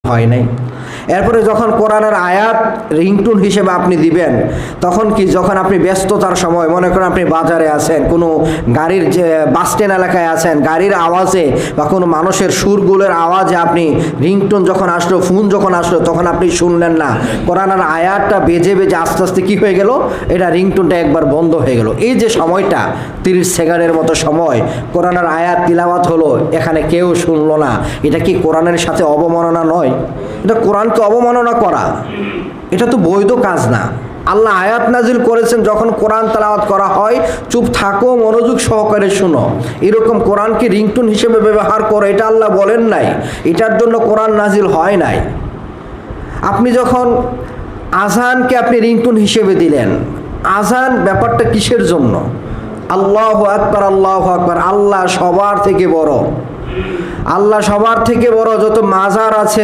হয় নাই। এরপরে যখন কোরআনের আয়াত রিংটোন হিসেবে আপনি দিবেন, তখন কি যখন আপনি ব্যস্ততার সময়, মনে করেন আপনি বাজারে আছেন, কোনো গাড়ির যে বাস স্ট্যান্ড এলাকায় আছেন, গাড়ির আওয়াজে বা কোনো মানুষের সুরগুলোর আওয়াজে আপনি রিংটোন যখন আসলো, ফোন যখন আসলো, তখন আপনি শুনলেন না, কোরআনের আয়াতটা বেজে বেজে আস্তে আস্তে কী হয়ে গেল, এটা রিংটোনটা একবার বন্ধ হয়ে গেল। এই যে সময়টা 30 সেকেন্ডের মতো সময় কোরআনের আয়াত তিলাওয়াত হলো, এখানে কেউ শুনলো না, এটা কি কোরআনের সাথে অবমাননা নয়? এটা কোরআনকে অবমাননা করা, এটা তো বৈধ কাজ না। আল্লাহ আয়াত নাজিল করেছেন, যখন কোরআন তেলাওয়াত করা হয় চুপ থাকো, মনোযোগ সহকারে শুনো। এরকম কোরআনকে রিংটোন হিসেবে ব্যবহার করো, এটা আল্লাহ বলেন নাই, এটার জন্য কোরআন নাজিল হয় নাই। আপনি যখন আজানকে আপনি রিংটোন হিসেবে দিলেন, আজান ব্যাপারটা কিসের জন্য? আল্লাহু আকবার, আল্লাহু আকবার, আল্লাহ সবার থেকে বড়, আল্লাহ সবার থেকে বড়। যত মাজার আছে,